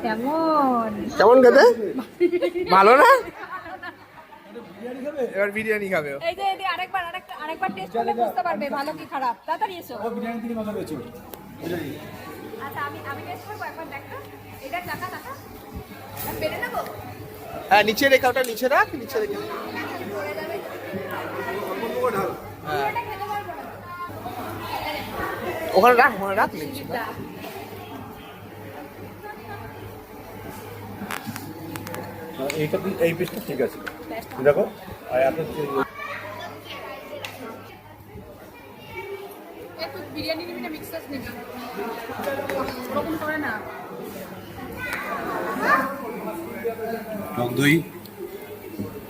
কেমন কেমন খেতে? ভালো না? এবার বিরিয়ানি খাবে। এই যে আরেকবার টেস্ট করলে বুঝতে পারবে ভালো কি খারাপ। তাড়াতাড়ি এসো। বিরিয়ানি থেকে মজা পেয়েছো। আচ্ছা আমি টেস্ট করবো একবার দেখো। এটা টাকা পেরে নেবো। হ্যাঁ নিচে রেখে, ওটা নিচে রাখ, নিচে রেখে। হ্যাঁ ওখানে রাখ, ওখানে রাখ নিচে। এইটা এই পিসটা ঠিক আছে দেখো। আর এত একটু বিরিয়ানি নিবি না মিক্স নিবি? ওরকম করে না। টক দই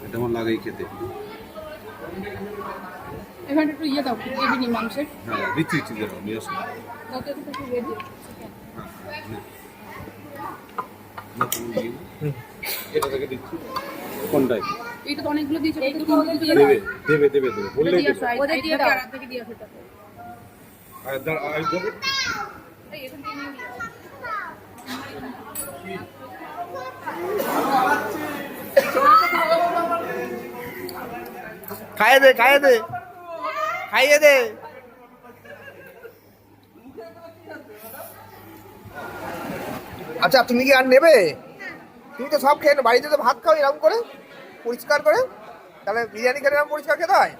এটা আমার লাগেই খেতে। এখানে একটু ইয়ে দাও, গ্রেভি নি মাংসের। হ্যাঁ দিচ্ছি দাও নিয়ে আসো। দাও তো একটু গ্রেভি। এটা থেকে দিচ্ছি কোনটাই? এইটা তো অনেকগুলো দিয়েছে, এই দুটো দিয়ে দেবে দেবে দেবে দেবে বললেই দিয়ে দেবে। আসো, ওদের দিয়ে দাও, আর থেকে দিয়ে আসো এটা। আর আর দেবে এই এখান থেকে নিয়ে দিও। খাইয়ে দে, খাইয়ে দে, খাইয়ে দে। আচ্ছা তুমি কি আর নেবে? তুমি তো সব খেয়ে নাও, বাড়িতে তো ভাত খাও এরকম করে পরিষ্কার করে, তাহলে বিরিয়ানি খেলে এরকম পরিষ্কার খেতে হয়?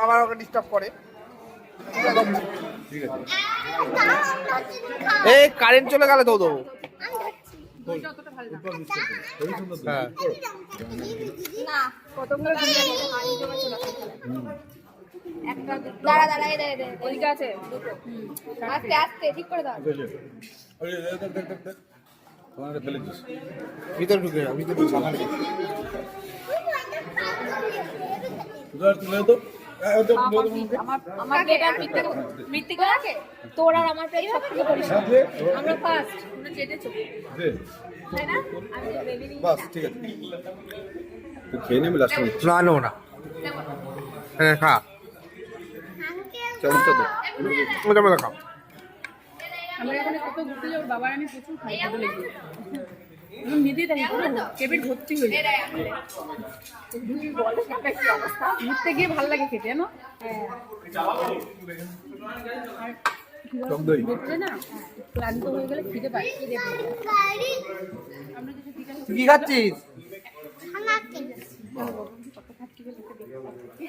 আবার ওকে ডিস্টার্ব করে। ঠিক আছে। এই কারেন্ট চলে গেলে তো দেবো। যতটা ভালো লাগে। হ্যাঁ না কতগুলো বিরিয়ানি হাড়ি জমা চলে আসে। একটা দাঁড়া এই দে ওইটা আছে দুটো। আস্তে ঠিক করে দাও। ওই দেখ তোমাকে ফেলে দিস। ভিতরে ঢুকে যাও, ভিতরে ঢুকে যাও। তুলে তো আমার এটা মৃত্তিকা আছে তোর আর আমার পেট সবথেকে পরিষ্কার। আমরা ফার্স্ট আমরা চেটেছো দে তাই না? আমি গ্রেভি নিই। বাস ঠিক আছে। তুই খেয়ে নেবে লাস্ট টাইম। না নেবো না। হ্যাঁ খা, চামচটা দে। মজা মজা খাও। আমরা এখানে কত ঘুরতে যাই, ওর বাবার আমি প্রচুর খাই কত লেগে নিতে থাকি পুরো কেবিট ভর্তি হয়ে যায়। ঘুরতে গিয়ে ভালো লাগে খেতে জানো। টক দই ঘুরতে না ক্লান্ত হয়ে গেলে খিদে পায়। আমরা যদি বিকালে কি খাচ্ছিস? কত খাচ্ছি বলে একটা দেখতে পাচ্ছি।